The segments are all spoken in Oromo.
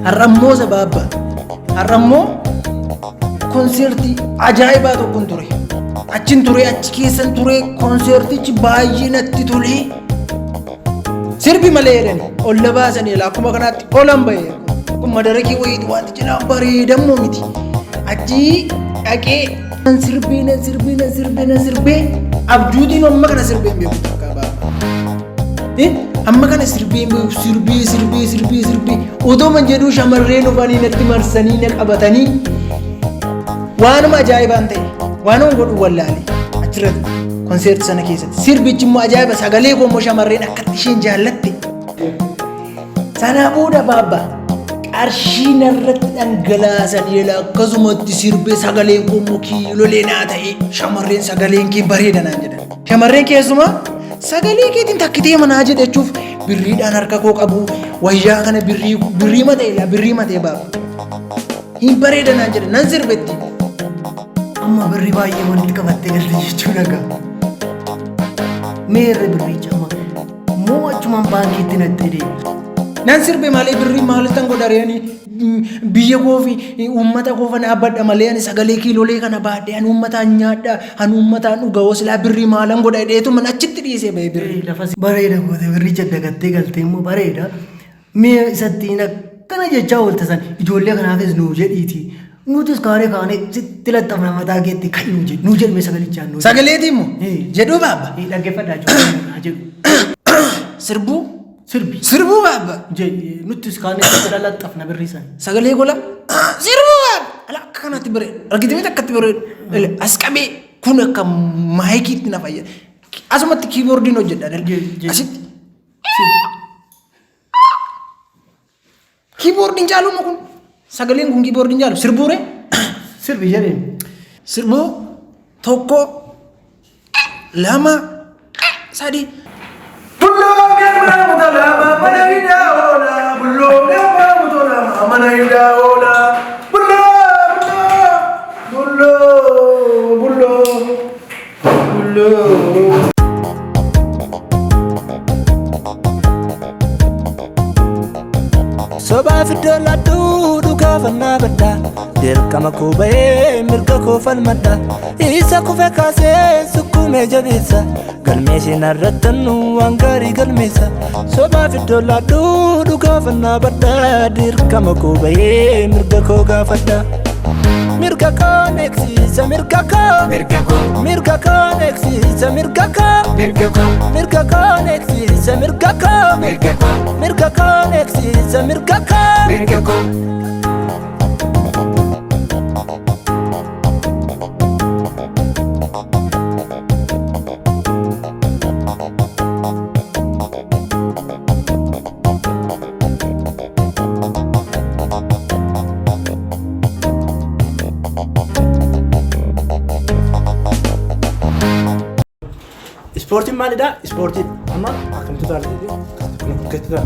Har'ammoo sababa. Har'ammoo konsertii ajaa'ibaa tokkoon ture. Achin ture achi keessan ture konsertichi baay'ee natti tole. Sirbi malee jedhani ol labaasanii akkuma kanaatti olan bahee akkuma darakii wayiiti wanti jalaa bareedammoo miti. Achi dhaqee sirbee abjuutiin amma kana sirbeen beeku takka baaba. Amma kana sirbeen beeku sirbee otoo man jedhuu shamarreen ufanii natti marsanii na qabatanii waanuma ajaa'ibaan ta'e waanuma godhu wallaalee achirratti konsertii sana keessatti sirbichi immoo ajaa'iba sagalee koo immoo shamarreen akkatti isheen jaallatte. Sana booda baaba qarshii narratti dhangalaasan yeela akkasumatti sirbee sagaleen koo immoo kiilolee naa ta'e shamarreen sagaleen kee bareeda naan jedhan. Shamarreen keessumaa sagalee keetiin takkitee manaa jedhachuuf birriidhaan harka koo qabu wayyaa kana birrii matee baaba. Hin bareeda naan jedhan nan sirbetti. Amma birrii baay'ee walitti qabattee galte jechuudha gaa. Meerre birricha amma moo achumaan baankiitti natti deema. Nan sirbe malee birrii maalitan godhareeni biyya koo fi uummata koo fana abbadha malee ani sagalee kiilolee kana baadhee ani uummataan nyaadha ani uummataan dhuga silaa birrii maalan godha dheetu man achitti dhiisee ba'e birrii. Lafa bareeda goote birricha dagattee galtee immoo bareeda. Mee isattiin akkana jechaa oolte san ijoollee kanaafis nuu jedhiiti. Nutis kaanee sitti laxxafna mataa keetti kan nuu jedhme sagalichaan nuu. Sagaleetii immoo jedhuu baaba. Dhaggeeffadhaa jedhu. Sirbuu baaba. Nutis kaanee sitti laxxafna birrii sana. Sagalee gola sirbuu baaba. Ala akka kanatti bareeda. Argitimee akkatti bareeda. As qabee kun akka maayikiitti na fayyada. Asumatti kiiboordiin hojjedha. Asitti. Kiiboordiin caaluma kun. Sagaleen kun kiiboordiin jaalu sirbuure sirbi jedheen sirbuu tokko lama sadi bulloo gammaa mutolama mana hidhaa oola bulloo gammaa mutolama mana hidhaa oola bulloo. Sobaaf iddoo ladduu dhugaa fannaa baddaa dirqama koo bahee mirga koo falmadha isa kufe kaasee sukkuumee jabeessa galmee seenaa irrattannu waan gaarii galmeessa. Sobaaf iddoo ladduu dhugaa fannaa baddaa dirqama koo bahee mirga koo gaafadha. Mirga koo eegsiisa mirga koo mirga koo eegsiisa mirga koo mirga koo eegsiisa mirga koo mirga koo eegsiisa mirga koo. Ispoortiin maalidha? Ispoortiin amma akkamitti taa'anii gadi ta'a.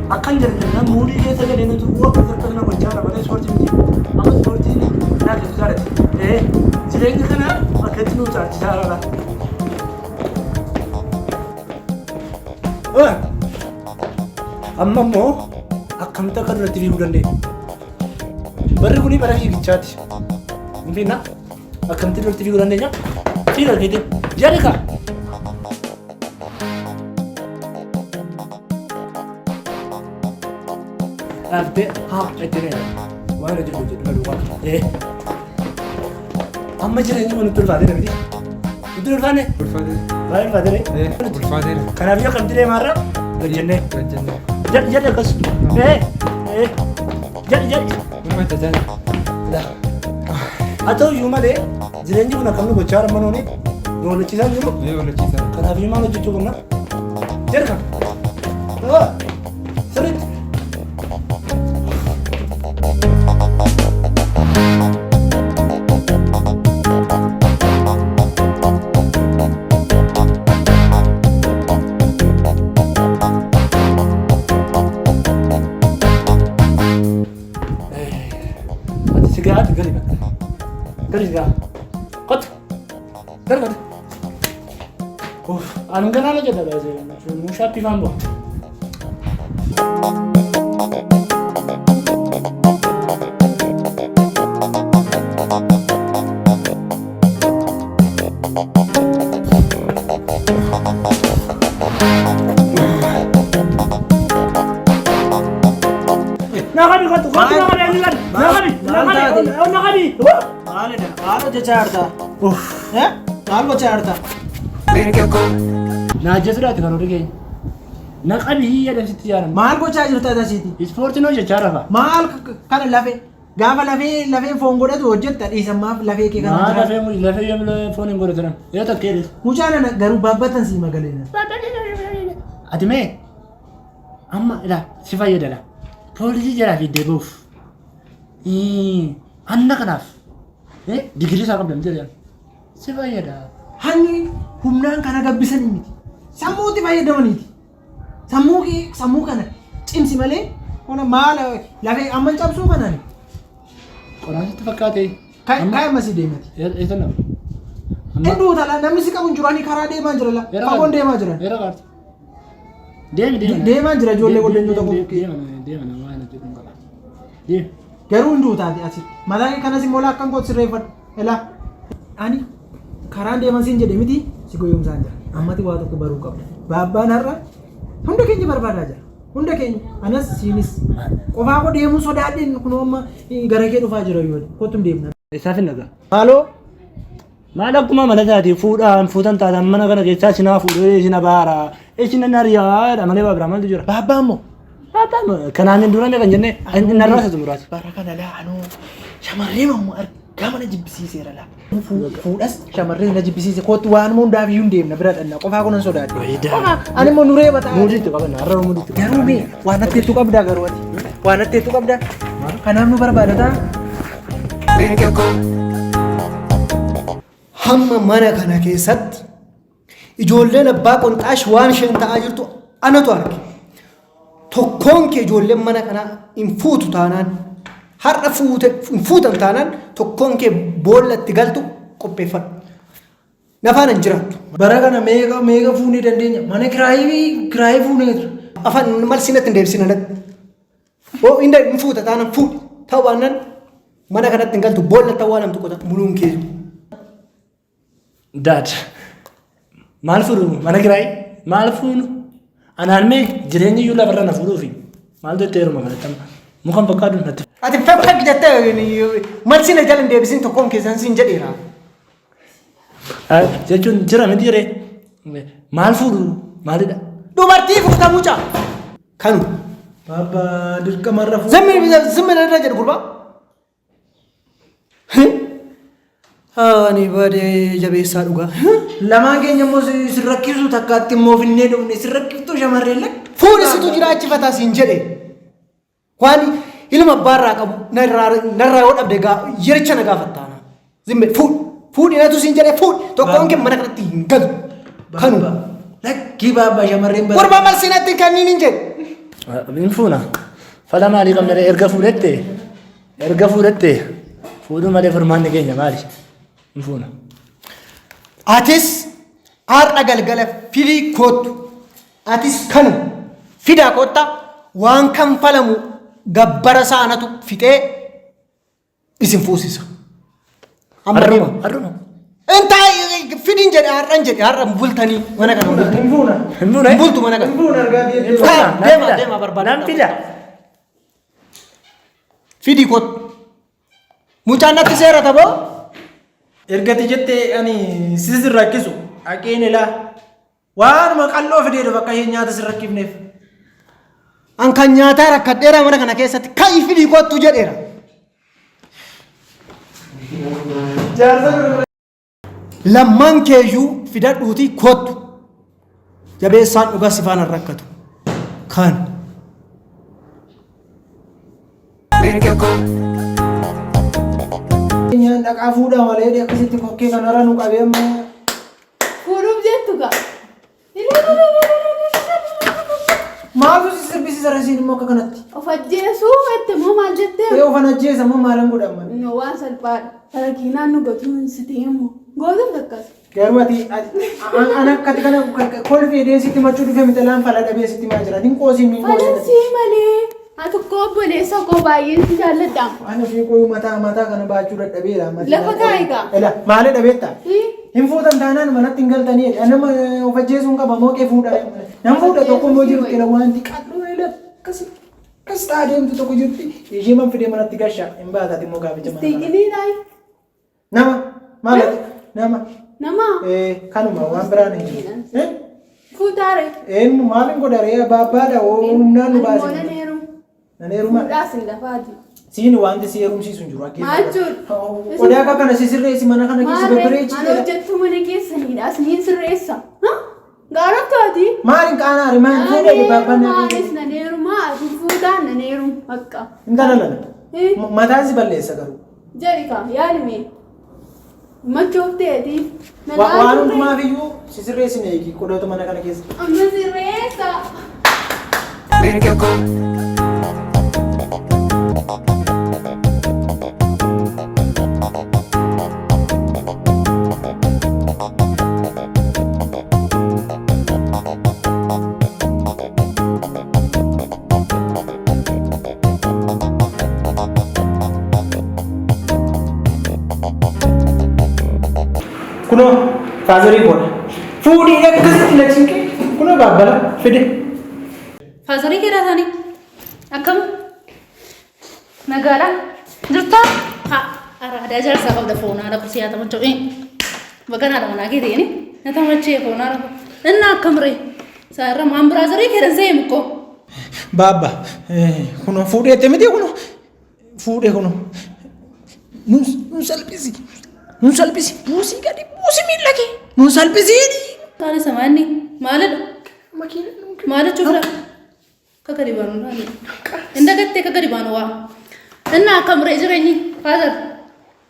Akkan jedhan muudii keessa galee nuti waqtii akkasuma gochaa jira malee ispoortii miti. Amma ispoortiin naa keessa taa'e. Jireenyi kana akkatti nu taasisaa jira. Amma immoo akkamitti akka duratti fiiguu dandeenya? Barri kuni bara fiigichaati. Infinna akkamitti duratti fiiguu dandeenya? Fiiga keetiin jedhe kaa. Dhaabdee haa ejjireedha. Waan hojjetu waan. Amma jireenyi kun itti ulfaatee miti. Itti ulfaanne? Baay'ee ulfaatee. Ulfaatee. Kanaaf yoo akkamitti deemaarra? Gajjannee. Jedhe akkas. Jedhe. Haa ta'u iyyuu malee jireenyi kun akkamni gochaa jira manooni nu walachiisaa jiru. Kanaaf iyyuu maal hojjechuu qabna? Jedhe kan. Sirriitti. Sigaat gali bakka. Gali sigaa. Kot. Gali kot. Angan Akkanaa la jedha baay'ee muushaatti faambo. Nakabi kau tu nakabi Anilan nakabi. Maal hojjechaa maal gochaa jirta? Naajjasuudhaati kan oduu keenya. Naqabi hiyya sitti jaaran. Maal gochaa jirta asiiti? Ispoortiin hojjechaa rafa. Maal kana lafee gaafa lafee foon godhatu hojjetta dhiisammaaf lafee kee kana. Maal lafee yoom foon hin godhatan? Yoo takkeedha. Mucaan garuu baabbatan si magaleena. Ati mee amma ilaa si fayyadala. Poolisii jalaa fiddee bahuuf. Anna kanaaf digirii isaa qabdamtee jedhan. Si fayyada. Hanni humnaan kana gabbisan miti. Sammuutti fayyadamaniiti. Sammuu kana cimsi malee ona maal lafee amma cabsuu kanaan. Qoraansitti fakkaate. Kaayama si deemati. Eetan nama. Hedduu taala namni si qabu jiranii karaa deemaa jira la. Fagoon deemaa jiran. Yeroo qaarti. Deemi. Deemaa jira ijoollee godhanyoo tokko. Deema waan jedhu qaba. Deemi. Garuu hunduu taate asi. Mataa kanas immoo lakkaan koo sirreeffadhu. Elaa. Ani karaan deeman siin jedhe miti si goyoomsaan jira. Ammati waa tokko baruu qabda. Baabbaan har'a hunda keenya barbaadaa jira. Hunda keenya anas siinis qofaa koo deemuu sodaadheen kunoo amma gara kee dhufaa jira yoo kottu hin deemna. Isaaf hin dhagaa. Haaloo. Maal akkuma mana taate fuutan taatan mana kana keessaa sinaa fuudhee sina baara. Isin nariyaa malee waa biraa maaltu jira? Baabbaan moo? Baabbaan kanaan hin durame kan jenne narraa isa xumuraati. Bara kana laaluu shamarree mammoo argaa mana jibbisiiseera laa. Fuudhas shamarree na jibbisiise kootu waan hundaaf iyyuu hin deemna bira dhanna qofaa kunan sodaadhe. Ani immoo nuree bataa. Muudiitti qabanna har'a muudiitti. Garuu mee waan atteettu qabdaa garuu ati. Waan atteettu qabdaa. Kanaaf nu barbaadataa. Hamma mana kana keessatti ijoolleen abbaa qonxaash waan isheen ta'aa jirtu anatu arge. Tokkoon kee ijoolleen mana kanaa hin fuutu taanaan har'a hin fuutan taanaan tokkoon kee boolla itti galtu qopheeffadhu. Nafaan hin jiraattu. Bara kana meeqa fuunee dandeenya? Mana kiraayii fuuneetu. Afaan malsinatti hin deebisina natti. Oo hin fuuta taanaan fuudhi. Ta'u baannaan mana kanatti hin galtu boolla ta'uu waan namtu qota muluun keesu. Dad, maal fuudhu mana kiraayii? Maal fuudhu? Anaan mee jireenyi iyyuu lafarra na fuudhuufi maaltu itti heeruma kanatti mukaan fakkaatu natti. Ati fakkaatu jettee malsina jala hin deebisin tokkoon keessan siin jedheera. Jechuun jira miti jiree maal fuudhu maalidha? Dubartii fuuta mucaa. Kanu. Baabbaa dirqamarra fuudhu. Zimmi irra jedhu gurbaa. Ani baadee jabeessaa dhugaa. Lamaan keenya immoo si rakkisu takkaatti immoo finnee dhufne si rakkiftuu shamarreen lakki. Fuudhisitu jiraachifataa siin jedhe. Waan ilma abbaarraa qabu narraa yoo dhabde yericha na gaafattaana. Zimbe fuudhi natu siin jedhe fuudhi tokkoon kee mana kanatti hin galu. Kanu. Lakkii baabbaa shamarreen bara. Gurbaa malsinatti kanniin hin jedhe. Hin fuuna. Fala maalii qabna erga fuudhatte fuudhuu malee furmaanni keenya maali? Hin fuuna. Atis har'a galgala fidii kootu. Atis kanu fidaa koottaa waan kan falamu gabbara saanatu fixee isin fuusisa. Har'uma. Intaa fidiin jedhe har'an jedhe har'a bultanii mana kana bultu. Hin fuuna. Hin fuuna. Bultu mana kana. Hin fuuna argaa Deema barbaada. Nan fida. Fidii kootu. Mucaan natti seera taboo. Ergati jettee ani si rakkisu haqeen ilaa waanuma qalloo fidee dhufa akka isheen nyaata si rakkifneef. An kan nyaataa rakkadheera mana kana keessatti ka'ii fidii kootu jedheera. Lammaan keeyyuu fidadhuutii kootu. Jabeessaan dhugaa si faana rakkatu. Kan. Nyaan dhaqaa fuudhaa malee akkasitti kokkee kanarra nu qabee amma. Fuudhuuf jettu gaa. Maaltu si sirbisiisa rasiin immoo akka kanatti? Of ajjeesuu jette moo maal jettee? Of ajjeesa moo maalan godhama? No waan salphaadha. Tarakiinaan nu gatuun si ta'e immoo gootuun akkas. Garuu ati ana akkati kana kolfii deessitti machuu dhufe mixalaan fala dhabee sitti maa jira din qoosii min Falasii malee ati obboleessa koo baay'een si jaalladha. Ana fi qoyu mataa kana baachuu dadhabeera. Lafa kaayigaa. Ela maali dhabeetta? Hin fuutan taanaan manatti hin galtanii nama of ajjeesuun qaba mooqee fuudha. Nam fuudha tokko moo jiru kira wanti qadhoo ela kas taa'eemtu tokko jirti. Ishee man fidee manatti gashaa hin baatati immoo gaaficha mana. Istiiqiliidhaayi. Nama maalati nama. Nama. Kanuma waan biraan hin jiru. Fuutaare. Maalin godhare baabbaadha humnaan nu baase. Naneeru. Naneeru maal? Fuudhaas hin lafaati. Siin wanti si heerumsiisu hin jiru. Maachuun. Odaa akka kana si sirreessi mana kana keessa babbareechi. Maarree ana hojjettuu mana keessaniidha asiniin sirreessa. Gaarabtaati. Maalin qaanaari maalin fuudhee baabbaan Maalis naneerumaa fuudhaan naneeru akka. Intala lana. Mataan si balleessa garuu. Jarika yaadime. Machoofteeti. Waan hundumaaf iyyuu si sirreessine eegi qodatu mana kana keessa. Amma sirreessa. Kuno faazarii godha. Fuudhii akkasitti lachiinke kuno baabbala fide. Faazarii keedhaa isaanii akkam nagaadha jirtaa? Araadaa jaarsaa qabda foonaa dhabu siyaata machoo baganaadha manaa kee ta'ini nata machee foonaa dhabu inni akkamree saarra maan biraazarii keedhan see mukkoo. Baabba kuno fuudheette miti kuno fuudhee kuno nun salphisi. Nun salphisi buusii gadi buusii miila kee nun salphisiidhi. Taani samaanni maalidha? Maala cuufla? Kaka dibaanu naani. Inda gattee kaka dibaanu waa. Inna akkamree jireenyi faazar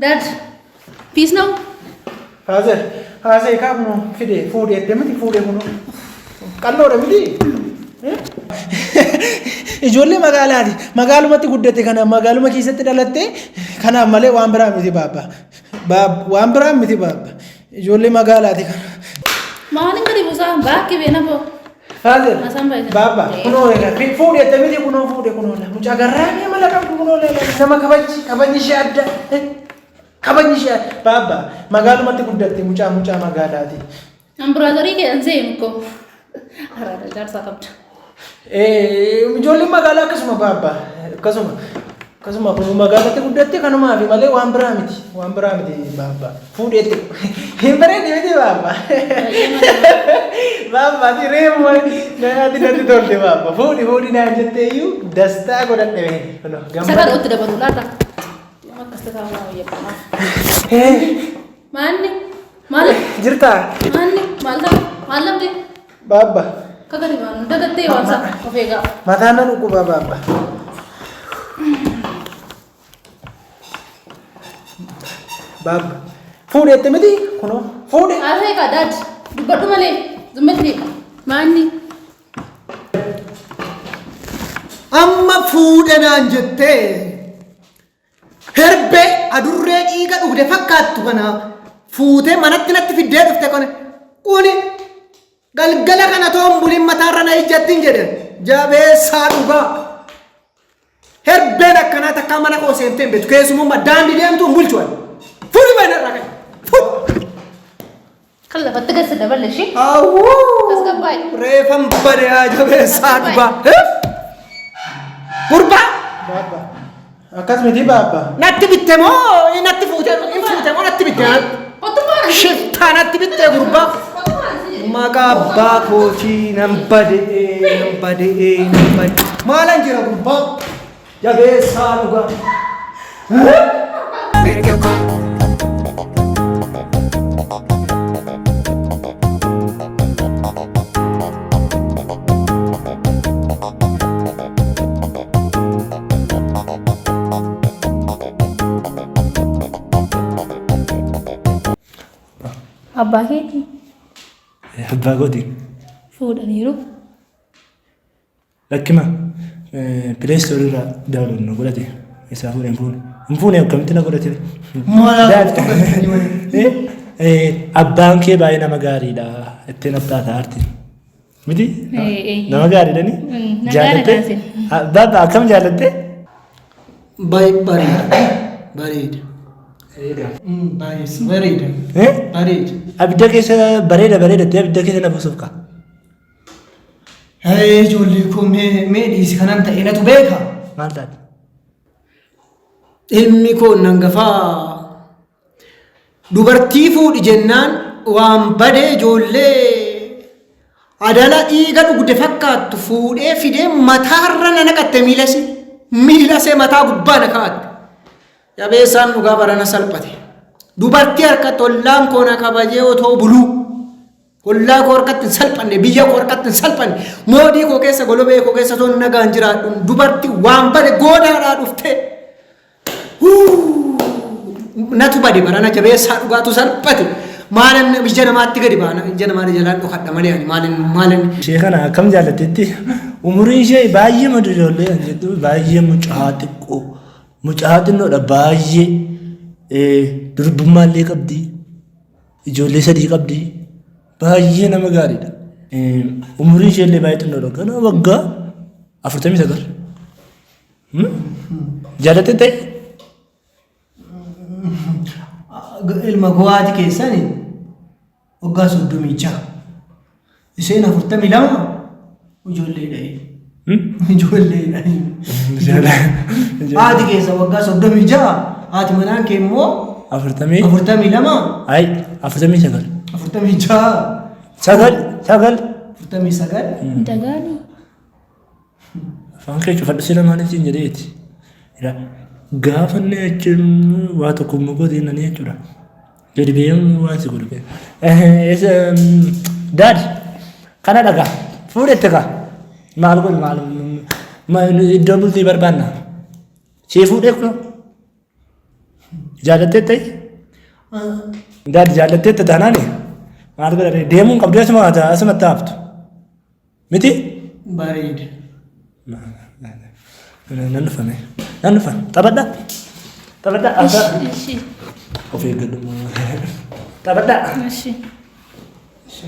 daad piis na'u. Faazar haasee kaa kuno fide fuudheette miti fuudhee kuno qalloodha miti. Ijoollee magaalaati magaalumatti guddate kana magaaluma keessatti dhalatte kanaaf malee waan biraa miti baabba. Waan biraa miti baabba. Ijoollee magaalaati kana. Maalin gadi buusaa baakki beena boo. Faazar baabba kunoo fuudheette miti kunoo fuudhe kunoo mucaa garraamii mala qabdu kunoo nama kabajni ishee adda. Kabajni ishee baabba magaalumatti guddatte mucaa magaalaati. Ambiraazarii keedhan see mukkoo. Araadaa jaarsaa qabda. Ijoolleen magaalaa akkasuma baabba akkasuma kun magaalatti guddatte kanumaaf malee waan biraa miti baabba fuudheette hin bareedne miti baabba baabba ati reemu ati natti tolte baabba fuudhi naan jettee iyyuu dastaa godhadhe Sagar otti dabalu laata akkas ta'aa waan wayyaadha. Maal jirtaa maal lamde baabba kaka dibaanu dagattee waan saa of eegaa. mataan na dhukkuba baabba. Baabba fuudheette miti kunoo fuudhe. Asee ka daad dubbadhu malee zummatni maanni. Amma fuudhanaan jettee herbee adurree dhiiga dhugde fakkaattu kana fuutee manatti natti fiddee dhufte kuni galgala kana toon buliin mataarra na ijjattiin jedhe jabeessaa dhugaa. Herbeen akkanaa takkaa mana koo seentee hin beektu keessummaa daandii deemtu hin bulchu. Fuudhi baay'ina irraa kan fuudhi. Kan lafatti gadi daballe ishee. Awwuu reeffan badaa jabeessaa dhugaa. Gurbaa. Baabba akkas miti baabba. Natti bitte moo natti fuute moo natti bitte? Shiftaa natti bitte gurbaa. Maqaa abbaa kootii nan badee. Maalan jira gurbaa? Jabeessaa dhugaa. Abbaa keetii Abbaa gooti. fuudhaniiru. Lakkima pileestoorii irraa daawwannu godhate isaa fuudhee hin fuune akkamitti na godhate. abbaan kee baay'ee nama gaariidha ittiin abbaa taa'arti. Miti? Nama gaariidha ni? Jaalatte? Baaba akkam jaalatte? Bareeda. Bareeda. Bareeda. Bareeda. Abidda keessa bareeda ta'e abidda keessa na buusuuf kaa. Ijoollee koo mee dhiisi kanan ta'e natu beeka. Maal taate? Ilmi koo nangafaa dubartii fuudhi jennaan waan badee ijoollee adala dhiiga dhugde fakkaattu fuudhee fidee mataarra na naqatte miilasee mataa gubbaa na kaa'atte. Jabeessaan dhugaa barana salphate. Dubartii harkatti ollaan koo na kabajee otoo buluu. Ollaa koo harkatti hin salphanne, biyya koo harkatti hin salphanne, moodii koo keessa golobee koo keessa toon nagaan jiraadhu. Dubartii waan bade goodaadhaa dhufte. Natu bade barana jabeessaa dhugaatu salphate. Maalan ija namaatti gadi baana. Ija namaa jalaan dhokadha malee ani maalan. Ishee kana akkam jaalattetti umuriin ishee baay'ee madu ijoollee kan jettu baay'ee mucaa xiqqoo mucaa xinnoodha baay'ee durbummaallee qabdi ijoollee 3 qabdi baay'ee nama gaariidha. Umuriin ishee illee baay'ee xinnoodha kana waggaa 49. Jaalatte ta'e? Ilma gowaati keessani waggaa 36. Isheen 42 ijoolleedha. Ijoolleedha. Haati keessa waggaa 36. Haati manaan kee immoo 42. Ay 49. 46. Sagal. 49. Dagaani. Afaan kee cufadhu sila maaliif siin jedheeti. Gaafanne jechuun waa tokko mukooti nani jechuudha. Jadi beeyam waan si godhu. Daad kana dhagaa fuudhette kaa maal godhu maal iddoo bultii barbaanna. Shee fuudhee kun jaalattee ta'e? Daad jaalattee taanaani maal godhate deemuun qabdu asumatti haftu. Miti? Bareeda. Nan dhufame. Taphadha. Of eeggadhu. Taphadha. Ishi. Ishi